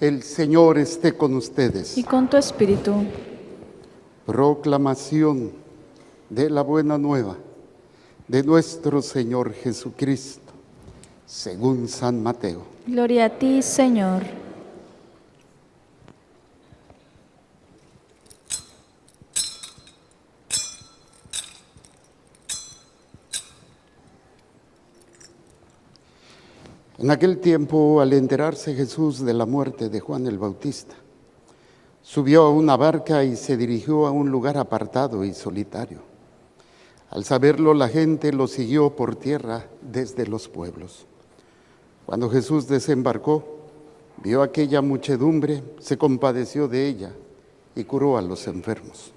El Señor esté con ustedes. Y con tu espíritu. Proclamación de la buena nueva de nuestro Señor Jesucristo, según San Mateo. Gloria a ti, Señor. En aquel tiempo, al enterarse Jesús de la muerte de Juan el Bautista, subió a una barca y se dirigió a un lugar apartado y solitario. Al saberlo, la gente lo siguió por tierra desde los pueblos. Cuando Jesús desembarcó, vio aquella muchedumbre, se compadeció de ella y curó a los enfermos.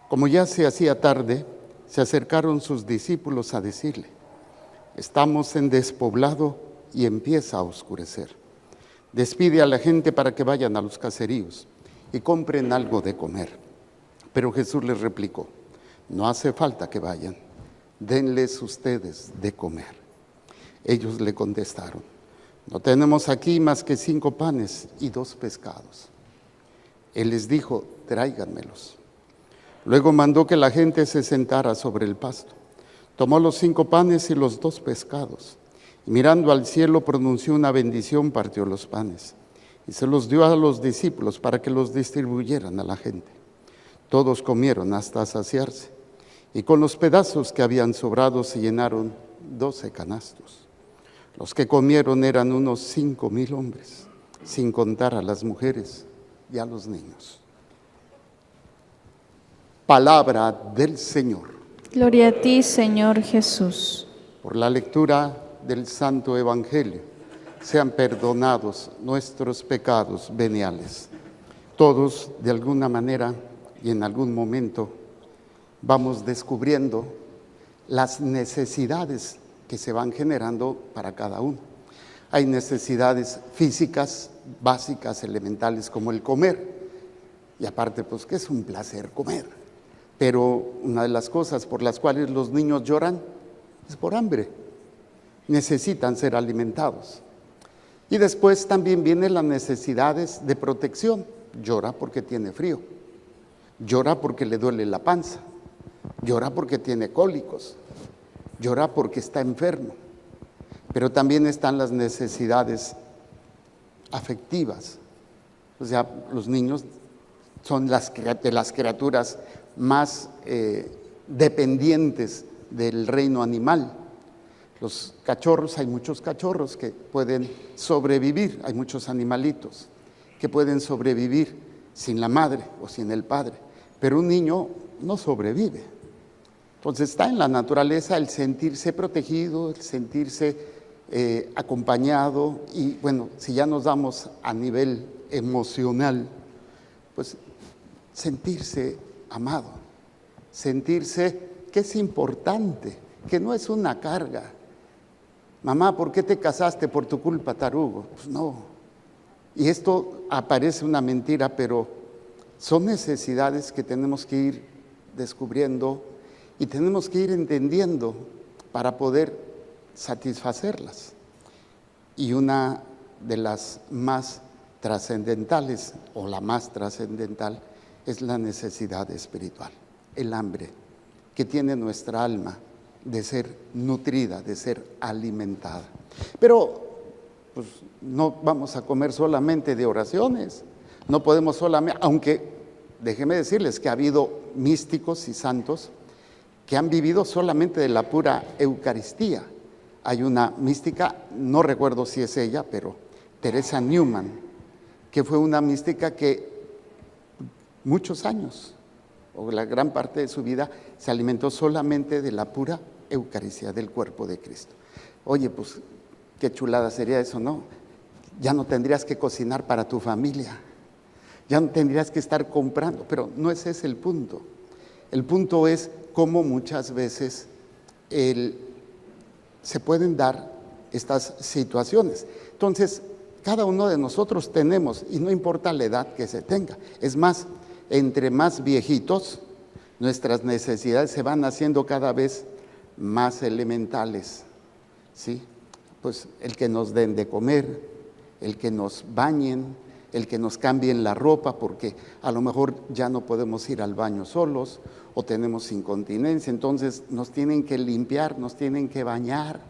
Como ya se hacía tarde, se acercaron sus discípulos a decirle: estamos en despoblado y empieza a oscurecer. Despide a la gente para que vayan a los caseríos y compren algo de comer. Pero Jesús les replicó: no hace falta que vayan, denles ustedes de comer. Ellos le contestaron: no tenemos aquí más que 5 panes y 2 pescados. Él les dijo: tráiganmelos. Luego mandó que la gente se sentara sobre el pasto. Tomó los 5 panes y los 2 pescados, y mirando al cielo pronunció una bendición, partió los panes y se los dio a los discípulos para que los distribuyeran a la gente. Todos comieron hasta saciarse, y con los pedazos que habían sobrado se llenaron 12 canastos. Los que comieron eran unos 5,000 hombres, sin contar a las mujeres y a los niños. Palabra del Señor. Gloria a ti, Señor Jesús. Por la lectura del Santo Evangelio, sean perdonados nuestros pecados veniales. Todos, de alguna manera y en algún momento, vamos descubriendo las necesidades que se van generando para cada uno. Hay necesidades físicas, básicas, elementales, como el comer. Y aparte, pues, que es un placer comer. Pero una de las cosas por las cuales los niños lloran es por hambre. Necesitan ser alimentados. Y después también vienen las necesidades de protección. Llora porque tiene frío, llora porque le duele la panza, llora porque tiene cólicos, llora porque está enfermo. Pero también están las necesidades afectivas. O sea, los niños son de las criaturas más dependientes del reino animal. Los cachorros, hay muchos cachorros que pueden sobrevivir, hay muchos animalitos que pueden sobrevivir sin la madre o sin el padre, pero un niño no sobrevive. Entonces está en la naturaleza el sentirse protegido, el sentirse acompañado y, bueno, si ya nos damos a nivel emocional, pues sentirse amado, sentirse que es importante, que no es una carga. Mamá, ¿por qué te casaste? Por tu culpa, tarugo. Pues no. Y esto aparece una mentira, pero son necesidades que tenemos que ir descubriendo y tenemos que ir entendiendo para poder satisfacerlas. Y una de las más trascendentales, o la más trascendental, es la necesidad espiritual, el hambre que tiene nuestra alma de ser nutrida, de ser alimentada. Pero pues no vamos a comer solamente de oraciones, no podemos solamente, aunque déjenme decirles que ha habido místicos y santos que han vivido solamente de la pura Eucaristía. Hay una mística, no recuerdo si es ella, pero Teresa Newman, que fue una mística que muchos años, o la gran parte de su vida, se alimentó solamente de la pura Eucaristía, del cuerpo de Cristo. Oye, pues qué chulada sería eso, ¿no? Ya no tendrías que cocinar para tu familia, ya no tendrías que estar comprando, pero no ese es el punto. El punto es cómo muchas veces se pueden dar estas situaciones. Entonces, cada uno de nosotros tenemos, y no importa la edad que se tenga, es más, entre más viejitos, nuestras necesidades se van haciendo cada vez más elementales, ¿sí? Pues el que nos den de comer, el que nos bañen, el que nos cambien la ropa, porque a lo mejor ya no podemos ir al baño solos o tenemos incontinencia, entonces nos tienen que limpiar, nos tienen que bañar,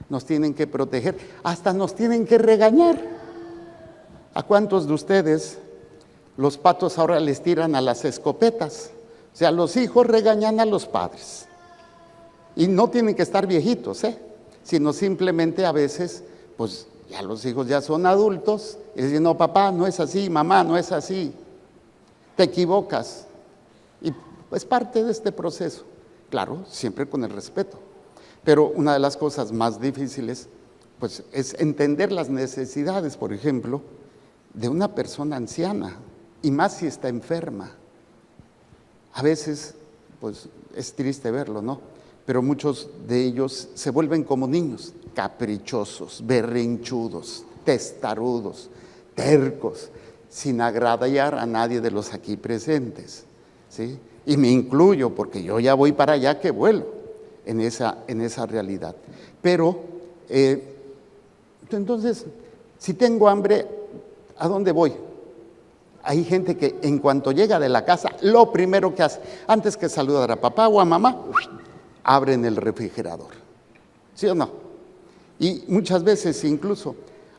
nos tienen que proteger, hasta nos tienen que regañar. ¿A cuántos de ustedes los patos ahora les tiran a las escopetas? O sea, los hijos regañan a los padres. Y no tienen que estar viejitos, sino simplemente a veces, pues ya los hijos ya son adultos y dicen, no, papá, no es así, mamá, no es así, te equivocas. Y es parte de este proceso, claro, siempre con el respeto. Pero una de las cosas más difíciles, pues, es entender las necesidades, por ejemplo, de una persona anciana, y más si está enferma. A veces, pues, es triste verlo, ¿no? Pero muchos de ellos se vuelven como niños, caprichosos, berrinchudos, testarudos, tercos, sin agradar a nadie de los aquí presentes, ¿sí? Y me incluyo, porque yo ya voy para allá que vuelo en esa realidad. Pero, entonces, si tengo hambre, ¿a dónde voy? Hay gente que en cuanto llega de la casa, lo primero que hace, antes que saludar a papá o a mamá, abren el refrigerador, ¿sí o no? Y muchas veces incluso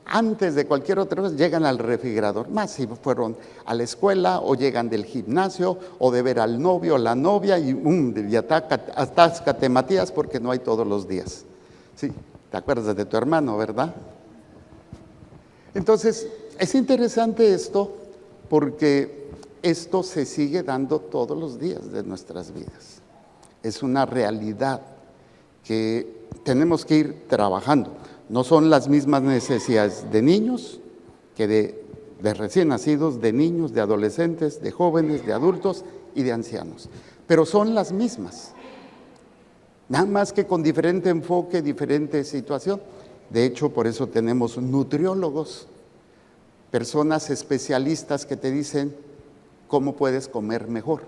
antes de cualquier otra cosa llegan al refrigerador, más si fueron a la escuela o llegan del gimnasio o de ver al novio o la novia y atáscate Matías porque no hay todos los días. Sí, te acuerdas de tu hermano, ¿verdad? Entonces, es interesante esto porque esto se sigue dando todos los días de nuestras vidas. Es una realidad que tenemos que ir trabajando. No son las mismas necesidades de niños que de recién nacidos, de niños, de adolescentes, de jóvenes, de adultos y de ancianos. Pero son las mismas. Nada más que con diferente enfoque, diferente situación. De hecho, por eso tenemos nutriólogos, personas especialistas que te dicen cómo puedes comer mejor.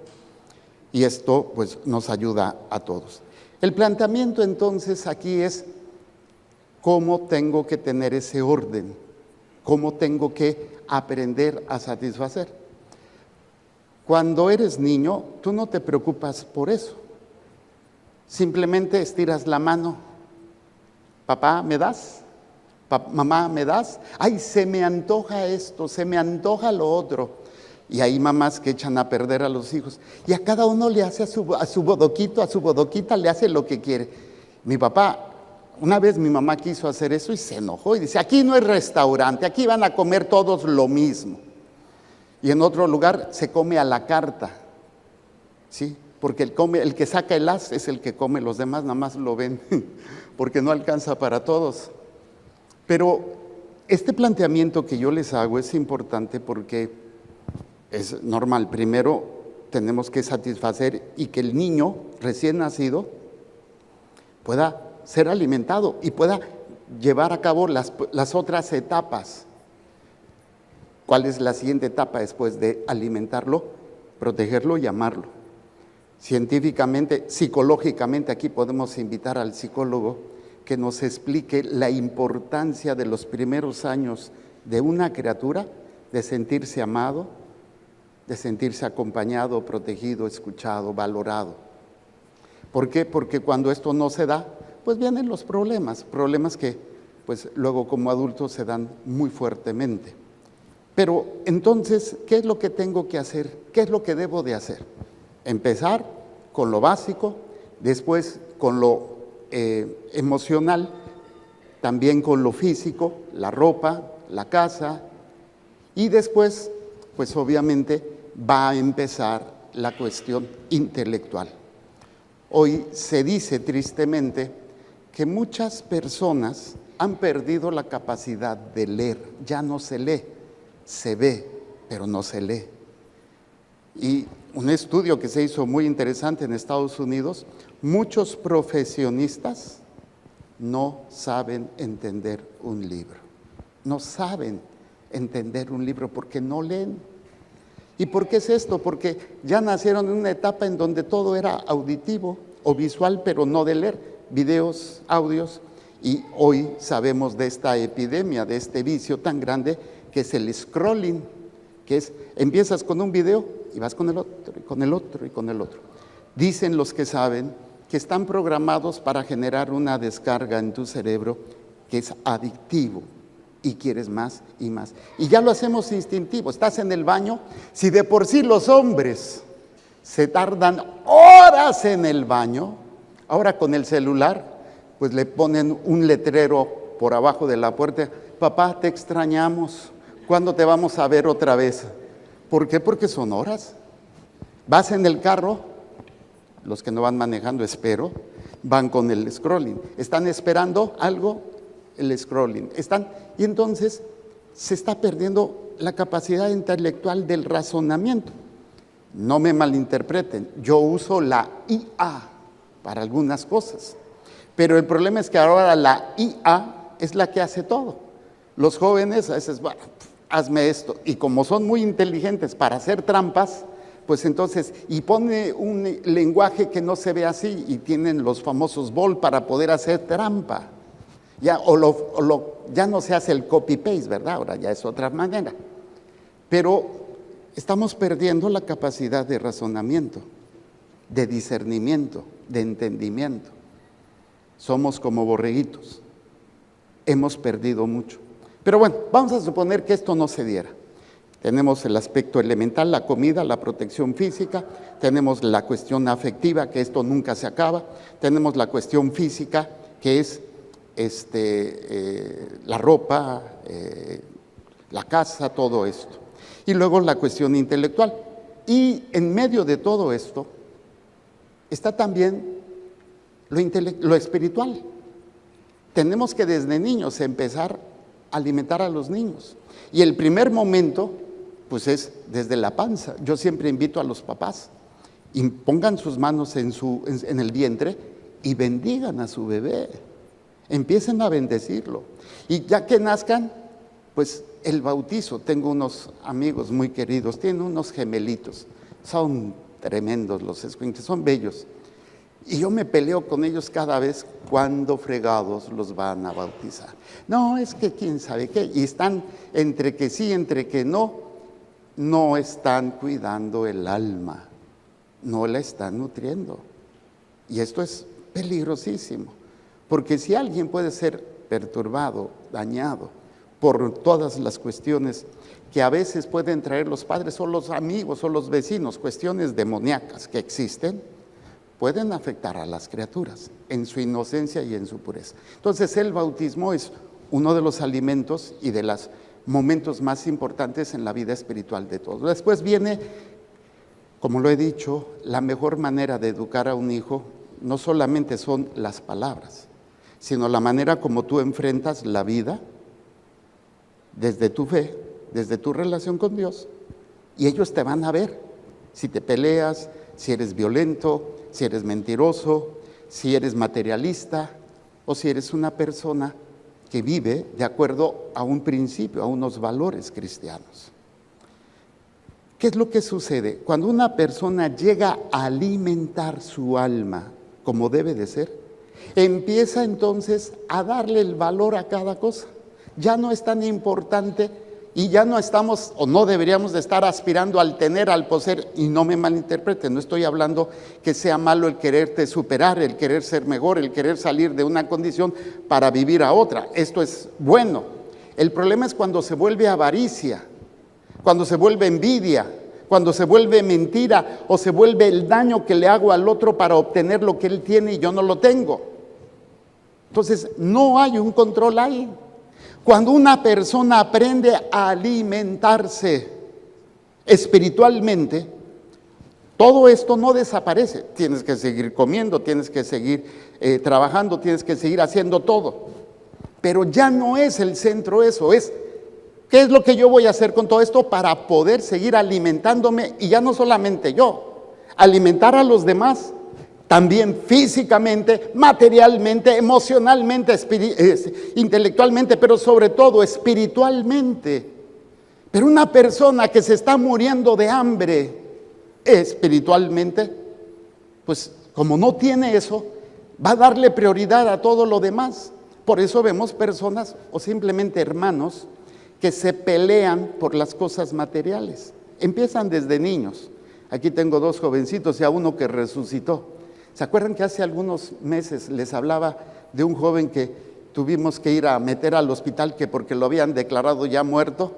Y esto pues nos ayuda a todos. El planteamiento entonces aquí es cómo tengo que tener ese orden, cómo tengo que aprender a satisfacer. Cuando eres niño, tú no te preocupas por eso. Simplemente estiras la mano. Papá, ¿me das? Mamá, ¿me das? Ay, se me antoja esto, se me antoja lo otro. Y hay mamás que echan a perder a los hijos. Y a cada uno le hace a su bodoquito, a su bodoquita, le hace lo que quiere. Mi papá, una vez mi mamá quiso hacer eso y se enojó y dice, aquí no es restaurante, aquí van a comer todos lo mismo. Y en otro lugar se come a la carta, ¿sí? Porque el que saca el as es el que come, los demás nada más lo ven, porque no alcanza para todos. Pero este planteamiento que yo les hago es importante porque es normal. Primero tenemos que satisfacer y que el niño recién nacido pueda ser alimentado y pueda llevar a cabo las otras etapas. ¿Cuál es la siguiente etapa después de alimentarlo? Protegerlo y amarlo. Científicamente, psicológicamente, aquí podemos invitar al psicólogo que nos explique la importancia de los primeros años de una criatura, de sentirse amado, de sentirse acompañado, protegido, escuchado, valorado. ¿Por qué? Porque cuando esto no se da, pues vienen los problemas que pues luego como adultos se dan muy fuertemente. Pero entonces, ¿qué es lo que tengo que hacer? ¿Qué es lo que debo de hacer? Empezar con lo básico, después con lo emocional, también con lo físico, la ropa, la casa, y después, pues obviamente va a empezar la cuestión intelectual. Hoy se dice tristemente que muchas personas han perdido la capacidad de leer, ya no se lee, se ve, pero no se lee. Y un estudio que se hizo muy interesante en Estados Unidos, muchos profesionistas no saben entender un libro. No saben entender un libro porque no leen. ¿Y por qué es esto? Porque ya nacieron en una etapa en donde todo era auditivo o visual, pero no de leer, videos, audios, Y hoy sabemos de esta epidemia, de este vicio tan grande que es el scrolling, que es, empiezas con un video y vas con el otro, y con el otro, y con el otro. Dicen los que saben que están programados para generar una descarga en tu cerebro que es adictivo y quieres más y más. Y ya lo hacemos instintivo. Estás en el baño, si de por sí los hombres se tardan horas en el baño, ahora con el celular, pues le ponen un letrero por abajo de la puerta: papá, te extrañamos, ¿cuándo te vamos a ver otra vez? ¿Por qué? Porque son horas. Vas en el carro, los que no van manejando, espero, van con el scrolling. Están esperando algo, el scrolling. Y entonces se está perdiendo la capacidad intelectual del razonamiento. No me malinterpreten, yo uso la IA para algunas cosas, pero el problema es que ahora la IA es la que hace todo. Los jóvenes a veces, bueno, hazme esto, y como son muy inteligentes para hacer trampas, pues entonces, y pone un lenguaje que no se ve así, y tienen los famosos BOL para poder hacer trampa. Ya, ya no se hace el copy-paste, ¿verdad? Ahora ya es otra manera. Pero estamos perdiendo la capacidad de razonamiento, de discernimiento, de entendimiento. Somos como borreguitos. Hemos perdido mucho. Pero bueno, vamos a suponer que esto no se diera. Tenemos el aspecto elemental, la comida, la protección física, tenemos la cuestión afectiva, que esto nunca se acaba, tenemos la cuestión física, que es la ropa, la casa, todo esto. Y luego la cuestión intelectual. Y en medio de todo esto está también lo espiritual. Tenemos que desde niños empezar a alimentar a los niños. Y el primer momento, pues es desde la panza. Yo siempre invito a los papás, y pongan sus manos en el vientre y bendigan a su bebé. Empiecen a bendecirlo. Y ya que nazcan, pues el bautizo. Tengo unos amigos muy queridos, tienen unos gemelitos. Son tremendos los escuincles, son bellos. Y yo me peleo con ellos cada vez cuando fregados los van a bautizar. No, es que quién sabe qué. Y están entre que sí, entre que no están cuidando el alma. No la están nutriendo. Y esto es peligrosísimo. Porque si alguien puede ser perturbado, dañado por todas las cuestiones que a veces pueden traer los padres o los amigos o los vecinos, cuestiones demoníacas que existen, pueden afectar a las criaturas en su inocencia y en su pureza. Entonces el bautismo es uno de los alimentos y de los momentos más importantes en la vida espiritual de todos. Después viene, como lo he dicho, la mejor manera de educar a un hijo no solamente son las palabras, sino la manera como tú enfrentas la vida desde tu fe, desde tu relación con Dios. Y ellos te van a ver si te peleas, si eres violento, si eres mentiroso, si eres materialista o si eres una persona que vive de acuerdo a un principio, a unos valores cristianos. ¿Qué es lo que sucede? Cuando una persona llega a alimentar su alma como debe de ser, empieza entonces a darle el valor a cada cosa. Ya no es tan importante y ya no estamos o no deberíamos de estar aspirando al tener, al poseer. Y no me malinterpreten, no estoy hablando que sea malo el quererte superar, el querer ser mejor, el querer salir de una condición para vivir a otra. Esto es bueno. El problema es cuando se vuelve avaricia, cuando se vuelve envidia, cuando se vuelve mentira o se vuelve el daño que le hago al otro para obtener lo que él tiene y yo no lo tengo. Entonces no hay un control ahí. Cuando una persona aprende a alimentarse espiritualmente, todo esto no desaparece. Tienes que seguir comiendo, tienes que seguir trabajando, tienes que seguir haciendo todo. Pero ya no es el centro eso, es ¿qué es lo que yo voy a hacer con todo esto para poder seguir alimentándome? Y ya no solamente yo, alimentar a los demás, también físicamente, materialmente, emocionalmente, intelectualmente, pero sobre todo espiritualmente. Pero una persona que se está muriendo de hambre espiritualmente, pues como no tiene eso, va a darle prioridad a todo lo demás. Por eso vemos personas o simplemente hermanos que se pelean por las cosas materiales. Empiezan desde niños. Aquí tengo 2 jovencitos y a uno que resucitó. ¿Se acuerdan que hace algunos meses les hablaba de un joven que tuvimos que ir a meter al hospital que porque lo habían declarado ya muerto?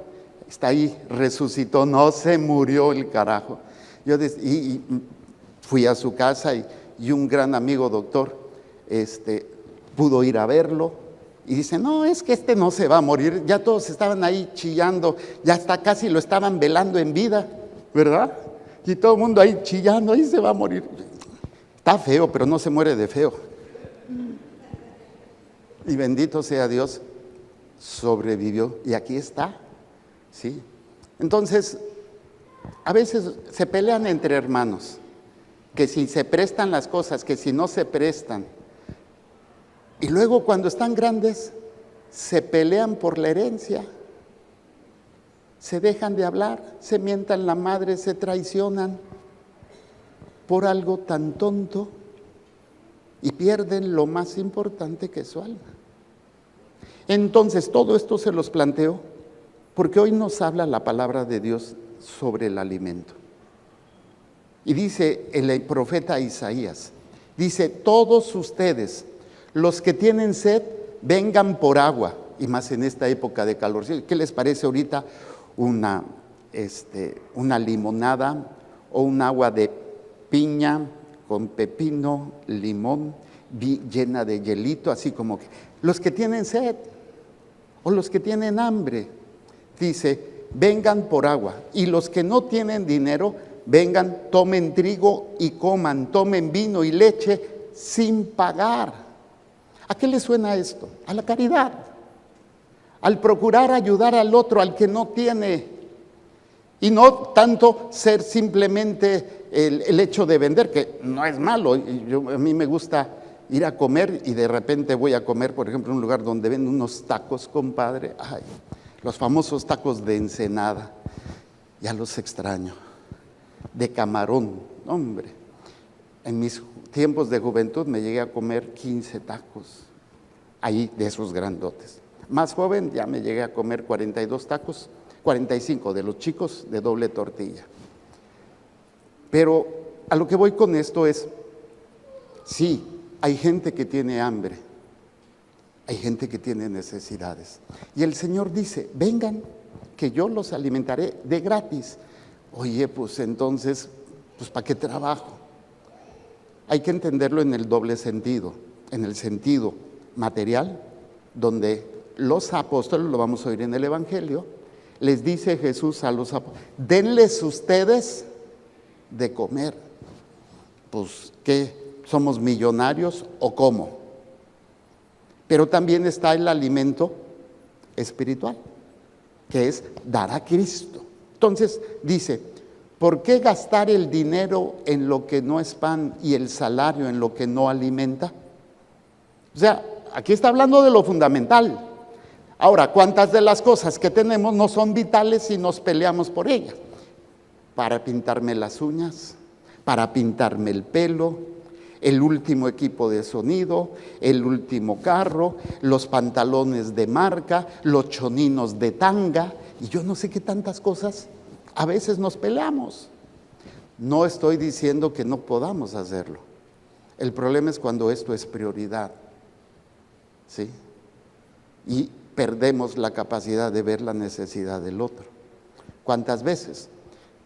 Está ahí, resucitó, no se murió el carajo. Y fui a su casa y un gran amigo doctor pudo ir a verlo y dice, no, es que no se va a morir. Ya todos estaban ahí chillando, ya hasta casi lo estaban velando en vida, ¿verdad? Y todo el mundo ahí chillando, ahí se va a morir. Está feo, pero no se muere de feo. Y bendito sea Dios, sobrevivió y aquí está, ¿sí? Entonces, a veces se pelean entre hermanos, que si se prestan las cosas, que si no se prestan. Y luego cuando están grandes, se pelean por la herencia. Se dejan de hablar, se mientan la madre, se traicionan por algo tan tonto y pierden lo más importante que es su alma. Entonces, todo esto se los planteo porque hoy nos habla la palabra de Dios sobre el alimento. Y dice el profeta Isaías, dice, todos ustedes, los que tienen sed, vengan por agua, y más en esta época de calor. ¿Qué les parece ahorita una limonada o un agua de piña con pepino, limón, llena de hielito, así como que los que tienen sed o los que tienen hambre, dice, vengan por agua, y los que no tienen dinero, vengan, tomen trigo y coman, tomen vino y leche sin pagar. ¿A qué le suena esto? A la caridad, al procurar ayudar al otro, al que no tiene, y no tanto ser simplemente el hecho de vender, que no es malo. A mí me gusta ir a comer y de repente voy a comer, por ejemplo, en un lugar donde venden unos tacos, compadre, ay, los famosos tacos de Ensenada, ya los extraño, de camarón, hombre. En mis tiempos de juventud me llegué a comer 15 tacos, ahí de esos grandotes. Más joven ya me llegué a comer 42 tacos, 45 de los chicos de doble tortilla. Pero a lo que voy con esto es, sí, hay gente que tiene hambre, hay gente que tiene necesidades. Y el Señor dice, vengan, que yo los alimentaré de gratis. Oye, pues entonces, pues ¿para qué trabajo? Hay que entenderlo en el doble sentido, en el sentido material, donde los apóstoles, lo vamos a oír en el Evangelio, les dice Jesús a los apóstoles, denles ustedes de comer. Pues, ¿qué? ¿Somos millonarios o cómo? Pero también está el alimento espiritual, que es dar a Cristo. Entonces dice, ¿por qué gastar el dinero en lo que no es pan y el salario en lo que no alimenta? O sea, aquí está hablando de lo fundamental. Ahora, ¿cuántas de las cosas que tenemos no son vitales y nos peleamos por ellas? Para pintarme las uñas, para pintarme el pelo, el último equipo de sonido, el último carro, los pantalones de marca, los choninos de tanga, y yo no sé qué tantas cosas, a veces nos peleamos. No estoy diciendo que no podamos hacerlo. El problema es cuando esto es prioridad, ¿sí? Y perdemos la capacidad de ver la necesidad del otro. ¿Cuántas veces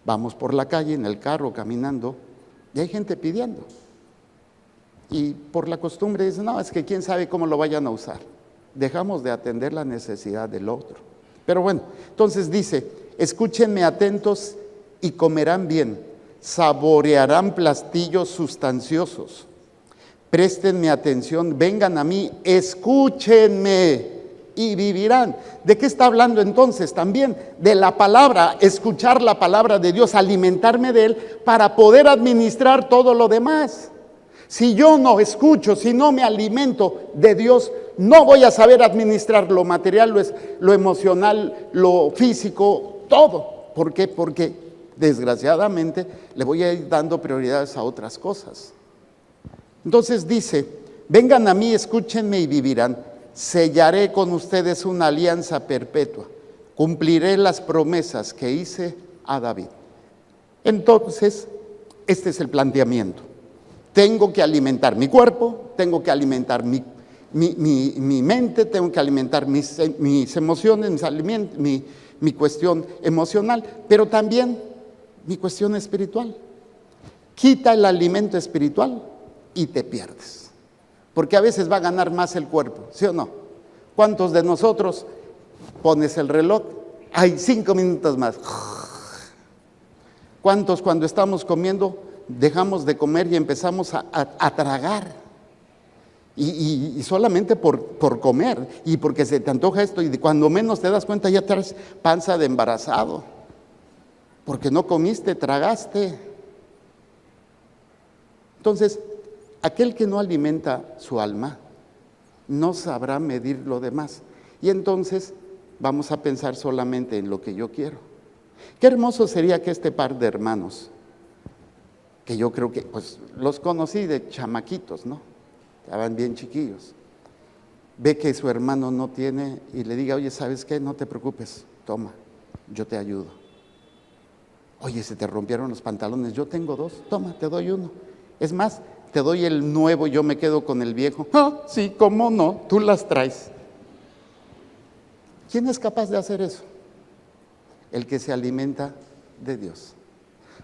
vamos por la calle, en el carro, caminando, y hay gente pidiendo? Y por la costumbre dicen, no, es que quién sabe cómo lo vayan a usar. Dejamos de atender la necesidad del otro. Pero bueno, entonces dice, escúchenme atentos y comerán bien, saborearán platillos sustanciosos. Préstenme atención, vengan a mí, escúchenme y vivirán. ¿De qué está hablando entonces? También de la palabra, escuchar la palabra de Dios, alimentarme de él para poder administrar todo lo demás. Si yo no escucho, si no me alimento de Dios, no voy a saber administrar lo material, lo emocional, lo físico, todo. ¿Por qué? Porque desgraciadamente le voy a ir dando prioridades a otras cosas. Entonces dice, vengan a mí, escúchenme y vivirán. sellaré con ustedes una alianza perpetua, cumpliré las promesas que hice a David. Entonces, este es el planteamiento. Tengo que alimentar mi cuerpo, tengo que alimentar mi mente, tengo que alimentar mis emociones, mi cuestión emocional, pero también mi cuestión espiritual. Quita el alimento espiritual y te pierdes, porque a veces va a ganar más el cuerpo, ¿sí o no? ¿Cuántos de nosotros pones el reloj? Hay 5 minutos más. ¿Cuántos cuando estamos comiendo dejamos de comer y empezamos a tragar? Y solamente por comer y porque se te antoja esto, y cuando menos te das cuenta ya traes panza de embarazado, porque no comiste, tragaste. Entonces, aquel que no alimenta su alma no sabrá medir lo demás, y entonces vamos a pensar solamente en lo que yo quiero. Qué hermoso sería que este par de hermanos, que yo creo que pues los conocí de chamaquitos, ¿no? Estaban bien chiquillos. Ve que su hermano no tiene y le diga: oye, ¿sabes qué? No te preocupes, toma, yo te ayudo. Oye, se te rompieron los pantalones, yo tengo 2, toma, te doy 1. Es más, te doy el nuevo y yo me quedo con el viejo. Ah, sí, ¿cómo no? Tú las traes. ¿Quién es capaz de hacer eso? El que se alimenta de Dios.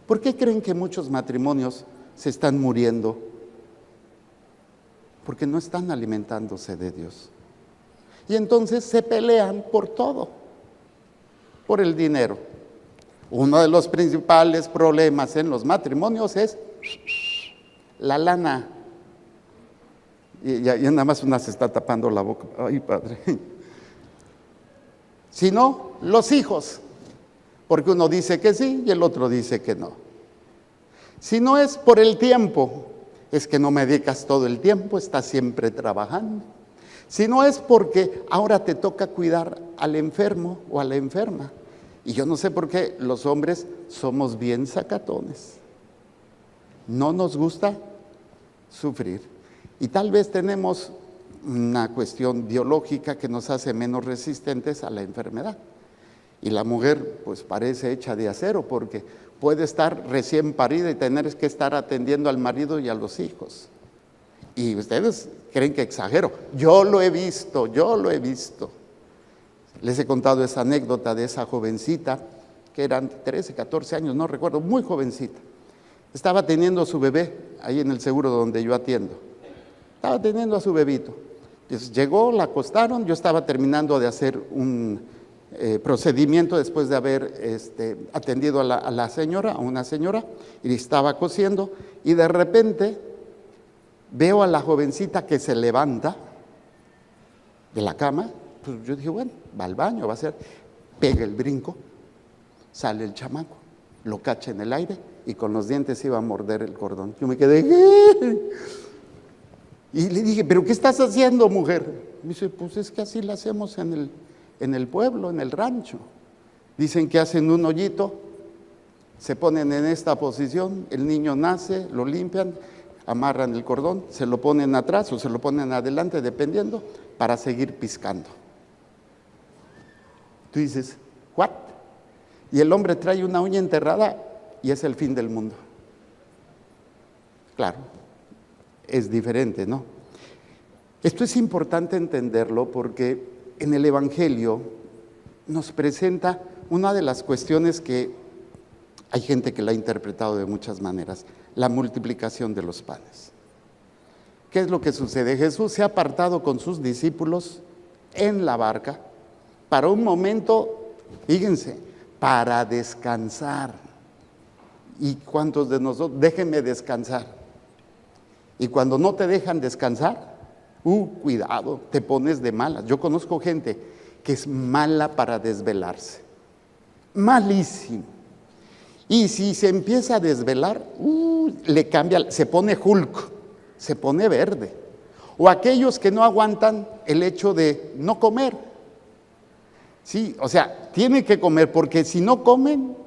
¿Por qué creen que muchos matrimonios se están muriendo? Porque no están alimentándose de Dios. Y entonces se pelean por todo, por el dinero. Uno de los principales problemas en los matrimonios es la lana. Y nada más una se está tapando la boca. Ay, padre. Si no, los hijos. Porque uno dice que sí y el otro dice que no. Si no es por el tiempo, es que no me dedicas todo el tiempo, estás siempre trabajando. Si no es porque ahora te toca cuidar al enfermo o a la enferma. Y yo no sé por qué los hombres somos bien sacatones. No nos gusta sufrir. Y tal vez tenemos una cuestión biológica que nos hace menos resistentes a la enfermedad. Y la mujer pues parece hecha de acero, porque puede estar recién parida y tener que estar atendiendo al marido y a los hijos. Y ustedes creen que exagero. Yo lo he visto. Les he contado esa anécdota de esa jovencita, que eran 13, 14 años, no recuerdo, muy jovencita. Estaba teniendo a su bebé ahí en el seguro donde yo atiendo. Estaba teniendo a su bebito. Entonces llegó, la acostaron, yo estaba terminando de hacer un procedimiento después de haber atendido a una señora, y estaba cosiendo, y de repente veo a la jovencita que se levanta de la cama. Pues yo dije, bueno, va al baño, va a hacer, pega el brinco, sale el chamaco, lo cacha en el aire y con los dientes iba a morder el cordón. Yo me quedé, y le dije, ¿pero qué estás haciendo, mujer? Me dice, pues es que así lo hacemos en el pueblo, en el rancho. Dicen que hacen un hoyito, se ponen en esta posición, el niño nace, lo limpian, amarran el cordón, se lo ponen atrás o se lo ponen adelante, dependiendo, para seguir piscando. Tú dices, ¿what? Y el hombre trae una uña enterrada y es el fin del mundo. Claro, es diferente, ¿no? Esto es importante entenderlo porque en el Evangelio nos presenta una de las cuestiones que hay gente que la ha interpretado de muchas maneras: la multiplicación de los panes. ¿Qué es lo que sucede? Jesús se ha apartado con sus discípulos en la barca para un momento, fíjense, para descansar. ¿Y cuántos de nosotros? Déjenme descansar. Y cuando no te dejan descansar, cuidado, te pones de malas. Yo conozco gente que es mala para desvelarse, malísimo. Y si se empieza a desvelar, le cambia, se pone Hulk, se pone verde. O aquellos que no aguantan el hecho de no comer. Sí, o sea, tienen que comer, porque si no comen,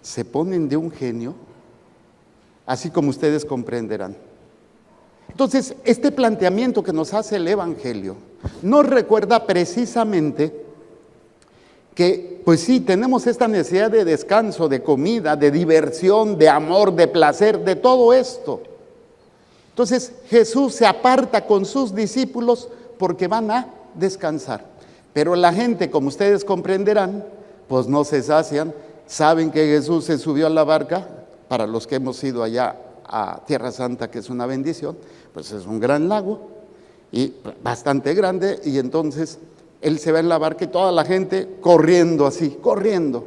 se ponen de un genio, así como ustedes comprenderán. Entonces, este planteamiento que nos hace el Evangelio nos recuerda precisamente que, pues sí, tenemos esta necesidad de descanso, de comida, de diversión, de amor, de placer, de todo esto. Entonces Jesús se aparta con sus discípulos porque van a descansar. Pero la gente, como ustedes comprenderán, pues no se sacian. Saben que Jesús se subió a la barca. Para los que hemos ido allá a Tierra Santa, que es una bendición, pues es un gran lago y bastante grande, y entonces Él se va en la barca y toda la gente corriendo así, corriendo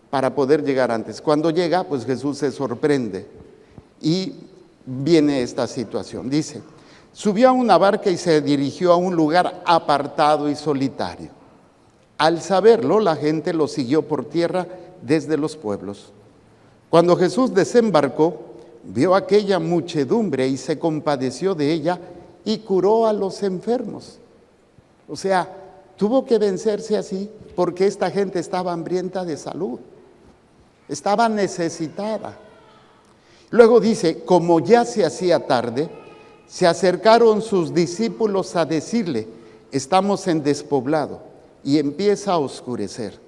para poder llegar antes. Cuando llega, pues Jesús se sorprende y viene esta situación. Dice, subió a una barca y se dirigió a un lugar apartado y solitario. Al saberlo, la gente lo siguió por tierra desde los pueblos. Cuando Jesús desembarcó, vio aquella muchedumbre y se compadeció de ella y curó a los enfermos. O sea, tuvo que vencerse así porque esta gente estaba hambrienta de salud, estaba necesitada. Luego dice, como ya se hacía tarde, se acercaron sus discípulos a decirle, estamos en despoblado y empieza a oscurecer.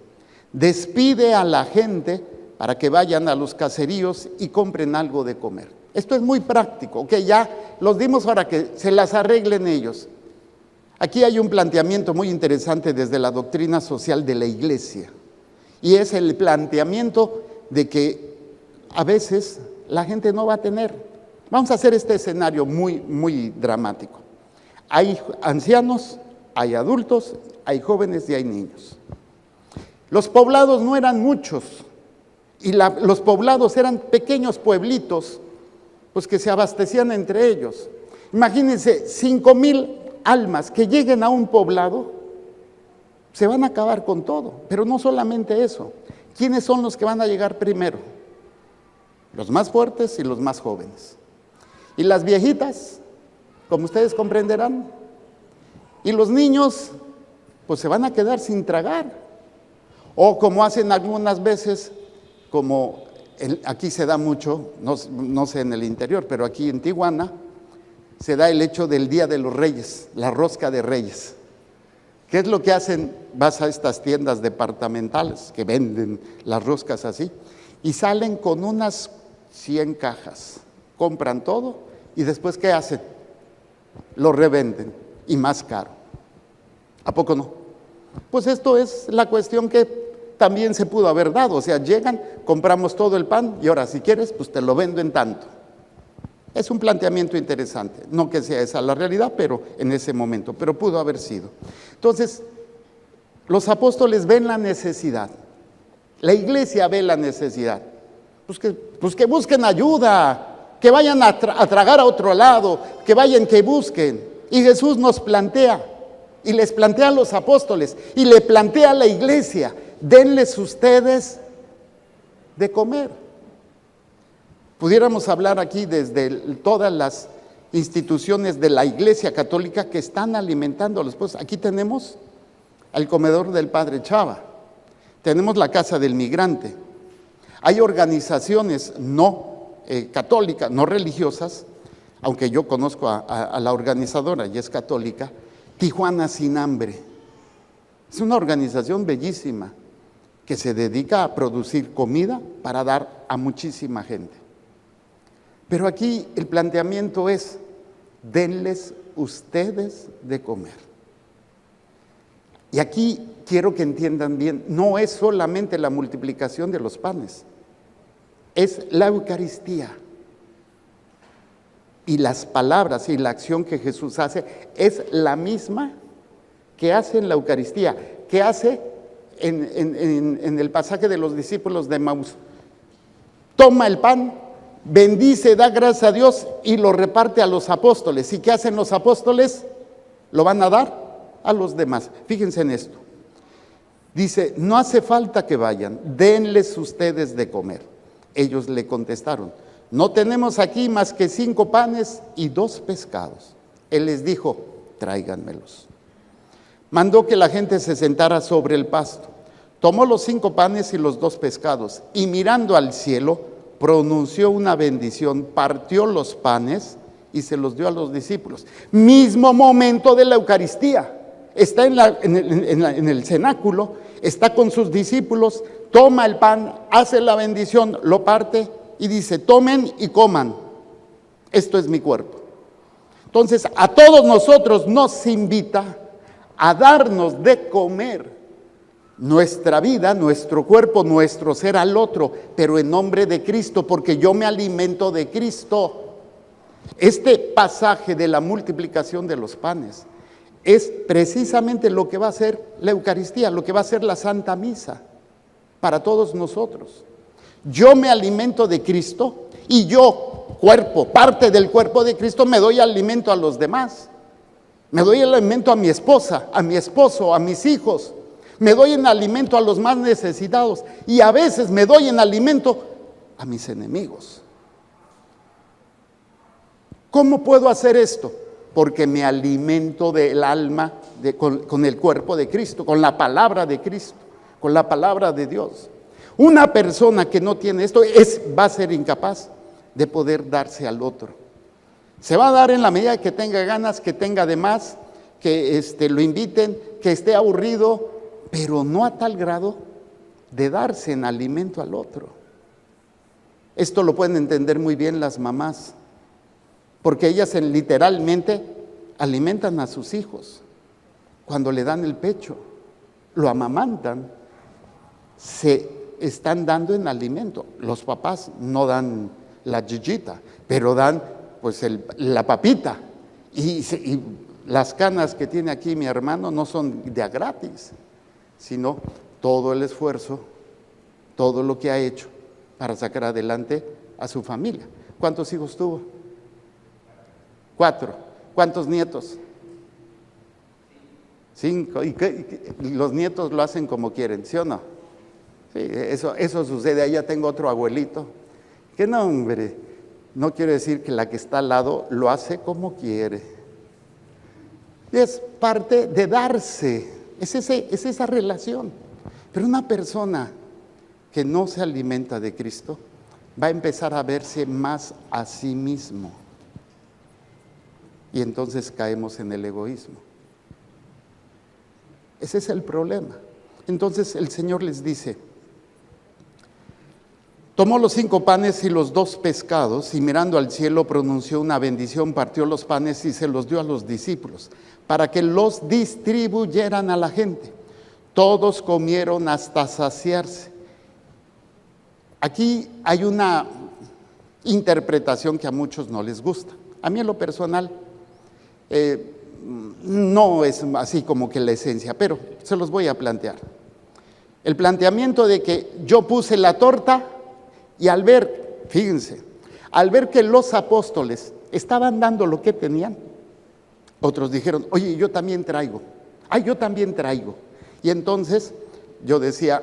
Despide a la gente para que vayan a los caseríos y compren algo de comer. Esto es muy práctico, que ya los dimos ahora que se las arreglen ellos. Aquí hay un planteamiento muy interesante desde la doctrina social de la Iglesia, y es el planteamiento de que a veces la gente no va a tener. Vamos a hacer este escenario muy dramático. Hay ancianos, hay adultos, hay jóvenes y hay niños. Los poblados no eran muchos, y los poblados eran pequeños pueblitos, pues que se abastecían entre ellos. Imagínense, 5,000 almas que lleguen a un poblado, se van a acabar con todo. Pero no solamente eso. ¿Quiénes son los que van a llegar primero? Los más fuertes y los más jóvenes. Y las viejitas, como ustedes comprenderán. Y los niños, pues se van a quedar sin tragar. O como hacen algunas veces, como aquí se da mucho, no sé en el interior, pero aquí en Tijuana, se da el hecho del Día de los Reyes, la rosca de Reyes. ¿Qué es lo que hacen? Vas a estas tiendas departamentales que venden las roscas así, y salen con unas 100 cajas, compran todo, y después ¿qué hacen? Lo revenden, y más caro. ¿A poco no? Pues esto es la cuestión que también se pudo haber dado. O sea, llegan, compramos todo el pan, y ahora si quieres, pues te lo vendo en tanto. Es un planteamiento interesante, no que sea esa la realidad, pero en ese momento, pero pudo haber sido. Entonces, los apóstoles ven la necesidad, la iglesia ve la necesidad, pues que busquen ayuda, que vayan a tragar a otro lado, que vayan, que busquen. Y Jesús nos plantea, y les plantea a los apóstoles, y le plantea a la iglesia, denles ustedes de comer. Pudiéramos hablar aquí desde todas las instituciones de la Iglesia Católica que están alimentándolos. Pues aquí tenemos al comedor del Padre Chava, tenemos la Casa del Migrante, hay organizaciones no católicas, no religiosas, aunque yo conozco a la organizadora y es católica, Tijuana Sin Hambre. Es una organización bellísima que se dedica a producir comida para dar a muchísima gente. Pero aquí el planteamiento es, denles ustedes de comer. Y aquí quiero que entiendan bien, no es solamente la multiplicación de los panes, es la Eucaristía. Y las palabras y la acción que Jesús hace es la misma que hace en la Eucaristía, que hace en el pasaje de los discípulos de Emaús. Toma el pan, bendice, da gracias a Dios y lo reparte a los apóstoles. ¿Y qué hacen los apóstoles? Lo van a dar a los demás. Fíjense en esto. Dice, no hace falta que vayan, denles ustedes de comer. Ellos le contestaron, no tenemos aquí más que 5 panes y 2 pescados. Él les dijo, tráiganmelos. Mandó que la gente se sentara sobre el pasto. Tomó los 5 panes y los 2 pescados y mirando al cielo, pronunció una bendición, partió los panes y se los dio a los discípulos. Mismo momento de la Eucaristía. Está en el cenáculo, está con sus discípulos, toma el pan, hace la bendición, lo parte y dice: tomen y coman, esto es mi cuerpo. Entonces a todos nosotros nos invita a darnos de comer nuestra vida, nuestro cuerpo, nuestro ser al otro, pero en nombre de Cristo, porque yo me alimento de Cristo. Este pasaje de la multiplicación de los panes es precisamente lo que va a ser la Eucaristía, lo que va a ser la Santa Misa para todos nosotros. Yo me alimento de Cristo y yo, cuerpo, parte del cuerpo de Cristo, me doy alimento a los demás. Me doy el alimento a mi esposa, a mi esposo, a mis hijos. Me doy en alimento a los más necesitados y a veces me doy en alimento a mis enemigos. ¿Cómo puedo hacer esto? Porque me alimento del alma con el cuerpo de Cristo, con la palabra de Cristo, con la palabra de Dios. Una persona que no tiene esto va a ser incapaz de poder darse al otro. Se va a dar en la medida que tenga ganas, que tenga de más, que lo inviten, que esté aburrido, pero no a tal grado de darse en alimento al otro. Esto lo pueden entender muy bien las mamás, porque ellas literalmente alimentan a sus hijos. Cuando le dan el pecho, lo amamantan, se están dando en alimento. Los papás no dan la yiyita, pero dan pues la papita. Y las canas que tiene aquí mi hermano no son de a gratis, sino todo el esfuerzo, todo lo que ha hecho para sacar adelante a su familia. ¿Cuántos hijos tuvo? 4. ¿Cuántos nietos? 5. ¿Y los nietos lo hacen como quieren, sí o no? Sí, eso sucede. Ahí ya tengo otro abuelito. Que no, hombre, no quiero decir que la que está al lado lo hace como quiere. Es parte de darse, es esa relación. Pero una persona que no se alimenta de Cristo va a empezar a verse más a sí mismo. Y entonces caemos en el egoísmo. Ese es el problema. Entonces el Señor les dice: tomó los 5 panes y los 2 pescados, y mirando al cielo pronunció una bendición, partió los panes y se los dio a los discípulos, para que los distribuyeran a la gente. Todos comieron hasta saciarse. Aquí hay una interpretación que a muchos no les gusta. A mí en lo personal no es así como que la esencia, pero se los voy a plantear. El planteamiento de que yo puse la torta y al ver, fíjense, al ver que los apóstoles estaban dando lo que tenían, otros dijeron: oye, yo también traigo. Ay, yo también traigo. Y entonces yo decía,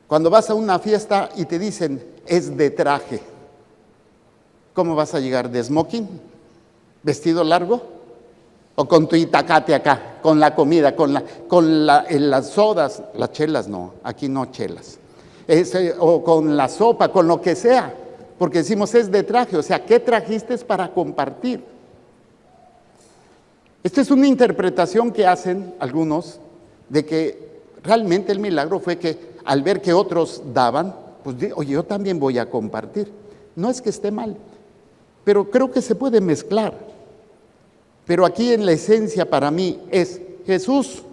cuando vas a una fiesta y te dicen es de traje, ¿cómo vas a llegar? ¿De smoking? ¿Vestido largo? ¿O con tu itacate acá? Con la comida, las sodas, las chelas no, aquí no chelas. O con la sopa, con lo que sea, porque decimos es de traje, o sea, ¿qué trajiste para compartir? Esta es una interpretación que hacen algunos de que realmente el milagro fue que al ver que otros daban, pues oye, yo también voy a compartir. No es que esté mal, pero creo que se puede mezclar. Pero aquí en la esencia para mí es: Jesús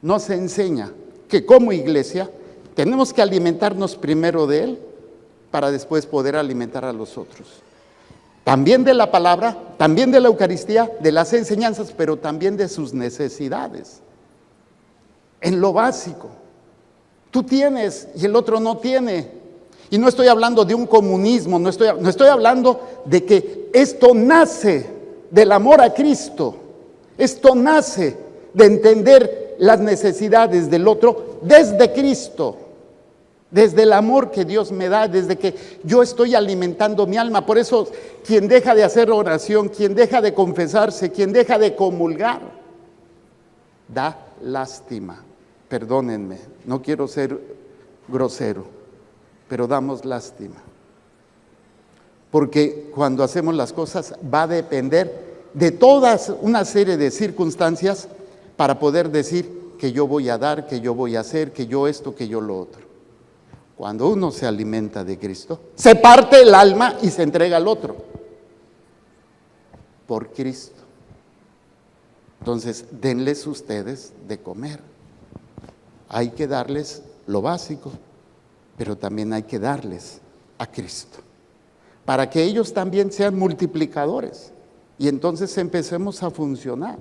nos enseña que como iglesia tenemos que alimentarnos primero de Él para después poder alimentar a los otros. También de la palabra, también de la Eucaristía, de las enseñanzas, pero también de sus necesidades. En lo básico. Tú tienes y el otro no tiene. Y no estoy hablando de un comunismo, no estoy hablando de que esto nace del amor a Cristo. Esto nace de entender las necesidades del otro desde Cristo, desde el amor que Dios me da, desde que yo estoy alimentando mi alma. Por eso quien deja de hacer oración, quien deja de confesarse, quien deja de comulgar, da lástima. Perdónenme, no quiero ser grosero, pero damos lástima. porque cuando hacemos las cosas va a depender de todas una serie de circunstancias para poder decir que yo voy a dar, que yo voy a hacer, que yo esto, que yo lo otro. Cuando uno se alimenta de Cristo, se parte el alma y se entrega al otro por Cristo. Entonces, denles ustedes de comer. Hay que darles lo básico, pero también hay que darles a Cristo, para que ellos también sean multiplicadores y entonces empecemos a funcionar,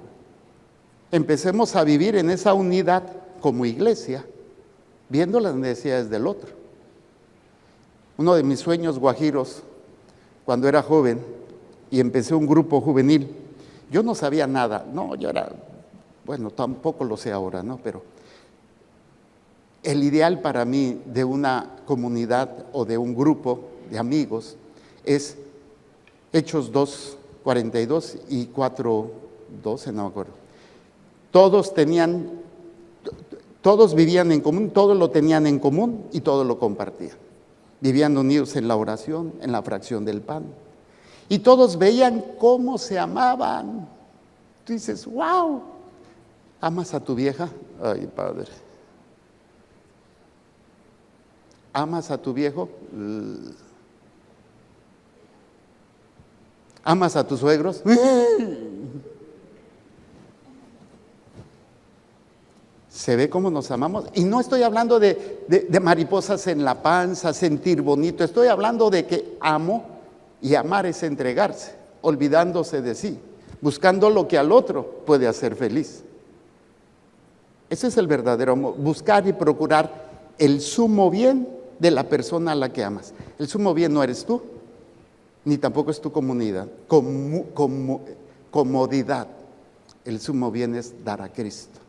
empecemos a vivir en esa unidad como iglesia, viendo las necesidades del otro. Uno de mis sueños guajiros, cuando era joven y empecé un grupo juvenil, yo no sabía nada, no, yo era, bueno, tampoco lo sé ahora, ¿no? Pero el ideal para mí de una comunidad o de un grupo de amigos es Hechos 2:42 y 4:12, no me acuerdo. Todos vivían en común, todo lo tenían en común y todo lo compartían. Vivían unidos en la oración, en la fracción del pan. Y todos veían cómo se amaban. Tú dices, wow, ¿amas a tu vieja? Ay, padre. ¿Amas a tu viejo? ¿Amas a tus suegros? Se ve cómo nos amamos. Y no estoy hablando de mariposas en la panza, sentir bonito. Estoy hablando de que amo, y amar es entregarse, olvidándose de sí, buscando lo que al otro puede hacer feliz. Ese es el verdadero amor, buscar y procurar el sumo bien de la persona a la que amas. El sumo bien no eres tú, ni tampoco es tu comunidad, comodidad. El sumo bien es dar a Cristo.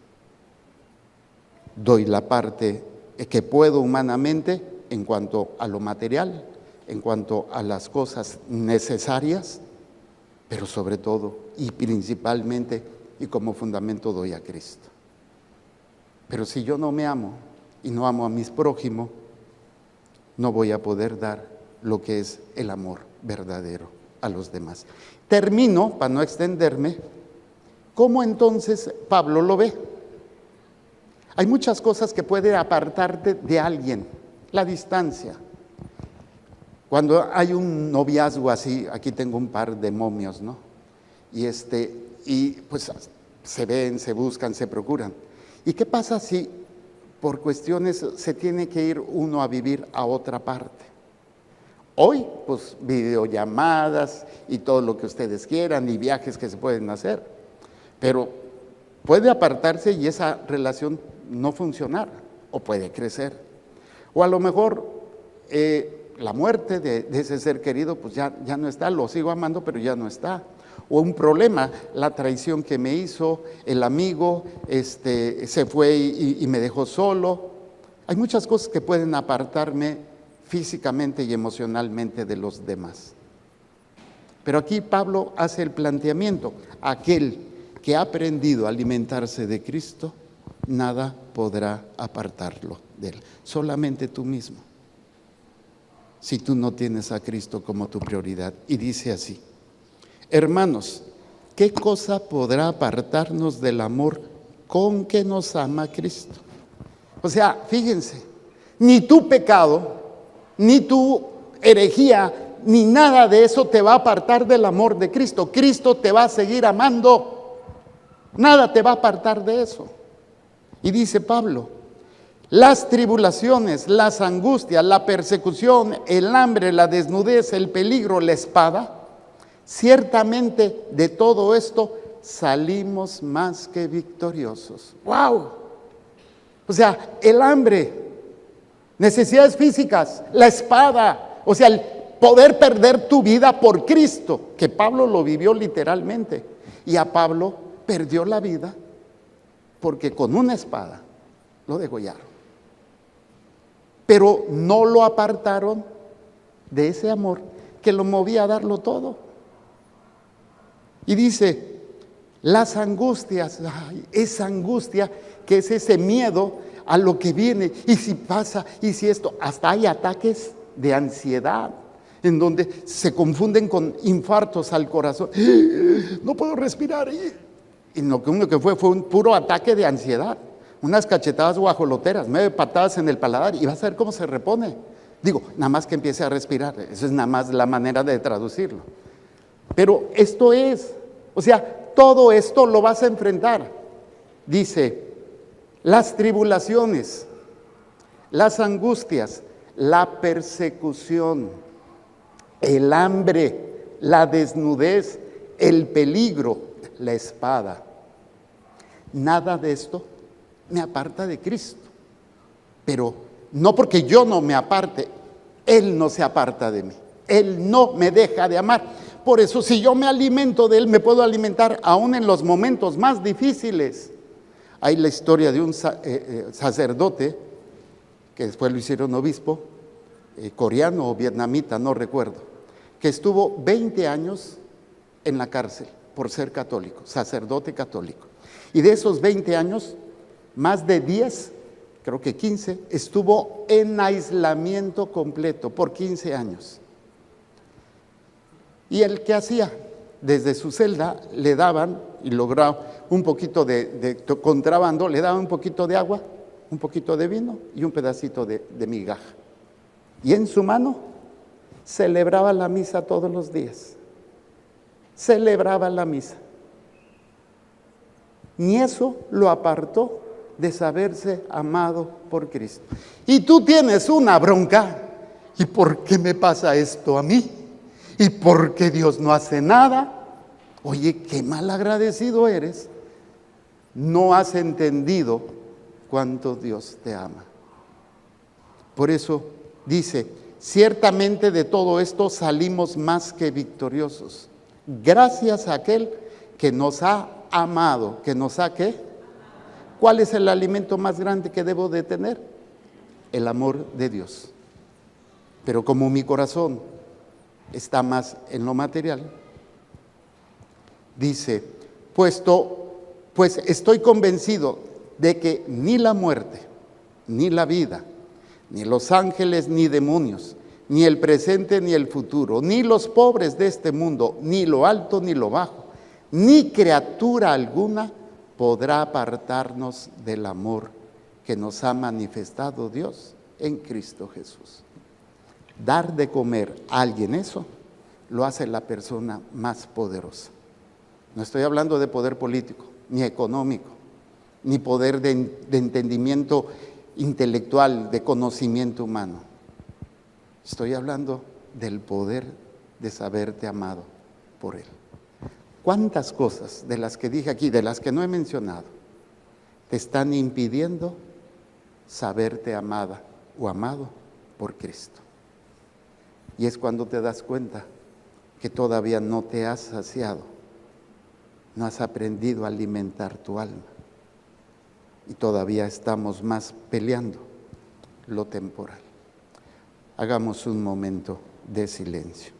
Doy la parte que puedo humanamente en cuanto a lo material, en cuanto a las cosas necesarias, pero sobre todo y principalmente y como fundamento doy a Cristo. Pero si yo no me amo y no amo a mis prójimos, no voy a poder dar lo que es el amor verdadero a los demás. Termino, para no extenderme, ¿cómo entonces Pablo lo ve? Hay muchas cosas que pueden apartarte de alguien, la distancia. Cuando hay un noviazgo así, aquí tengo un par de momios, ¿no? Y pues se ven, se buscan, se procuran. ¿Y qué pasa si por cuestiones se tiene que ir uno a vivir a otra parte? Hoy, pues videollamadas y todo lo que ustedes quieran y viajes que se pueden hacer, pero puede apartarse y esa relación no funcionar o puede crecer. O a lo mejor la muerte de ese ser querido, pues ya no está, lo sigo amando, pero ya no está. O un problema, la traición que me hizo, el amigo se fue y me dejó solo. Hay muchas cosas que pueden apartarme físicamente y emocionalmente de los demás. Pero aquí Pablo hace el planteamiento: aquel que ha aprendido a alimentarse de Cristo, nada podrá apartarlo de él, solamente tú mismo, si tú no tienes a Cristo como tu prioridad. Y dice así: hermanos, ¿qué cosa podrá apartarnos del amor con que nos ama Cristo? O sea, fíjense, ni tu pecado, ni tu herejía, ni nada de eso te va a apartar del amor de Cristo. Cristo te va a seguir amando, nada te va a apartar de eso. Y dice Pablo: las tribulaciones, las angustias, la persecución, el hambre, la desnudez, el peligro, la espada, ciertamente de todo esto salimos más que victoriosos. ¡Wow! O sea, el hambre, necesidades físicas, la espada, o sea, el poder perder tu vida por Cristo, que Pablo lo vivió literalmente. Y a Pablo perdió la vida porque con una espada lo degollaron. Pero no lo apartaron de ese amor que lo movía a darlo todo. Y dice, las angustias, esa angustia que es ese miedo a lo que viene, y si pasa, y si esto, hasta hay ataques de ansiedad. en donde se confunden con infartos al corazón. No puedo respirar. Y lo que uno que fue un puro ataque de ansiedad. Unas cachetadas guajoloteras, 9 patadas en el paladar y vas a ver cómo se repone. Digo, nada más que empiece a respirar. Eso es nada más la manera de traducirlo. Pero esto es, o sea, todo esto lo vas a enfrentar. Dice, las tribulaciones, las angustias, la persecución, el hambre, la desnudez, el peligro, la espada. Nada de esto me aparta de Cristo. Pero no porque yo no me aparte, Él no se aparta de mí. Él no me deja de amar. Por eso, si yo me alimento de Él, me puedo alimentar aún en los momentos más difíciles. Hay la historia de un sacerdote, que después lo hicieron obispo, coreano o vietnamita, no recuerdo, que estuvo 20 años en la cárcel por ser católico, sacerdote católico. Y de esos 20 años, más de 10, creo que 15, estuvo en aislamiento completo por 15 años. ¿Y él qué hacía? Desde su celda le daban, y lograba un poquito de contrabando, le daban un poquito de agua, un poquito de vino y un pedacito de migaja. Y en su mano celebraba la misa todos los días. Celebraba la misa. Ni eso lo apartó de saberse amado por Cristo. Y tú tienes una bronca. ¿Y por qué me pasa esto a mí? ¿Y por qué Dios no hace nada? Oye, qué mal agradecido eres. No has entendido cuánto Dios te ama. Por eso dice, ciertamente de todo esto salimos más que victoriosos, gracias a aquel que nos ha amado, que nos ha ¿qué? ¿Cuál es el alimento más grande que debo de tener? El amor de Dios. Pero como mi corazón está más en lo material, dice, pues estoy convencido de que ni la muerte, ni la vida, ni los ángeles, ni demonios, ni el presente, ni el futuro, ni los pobres de este mundo, ni lo alto, ni lo bajo, ni criatura alguna podrá apartarnos del amor que nos ha manifestado Dios en Cristo Jesús. Dar de comer a alguien eso lo hace la persona más poderosa. No estoy hablando de poder político, ni económico, ni poder de entendimiento intelectual, de conocimiento humano. Estoy hablando del poder de saberte amado por Él. ¿Cuántas cosas de las que dije aquí, de las que no he mencionado, te están impidiendo saberte amada o amado por Cristo? Y es cuando te das cuenta que todavía no te has saciado, no has aprendido a alimentar tu alma. Y todavía estamos más peleando lo temporal. Hagamos un momento de silencio.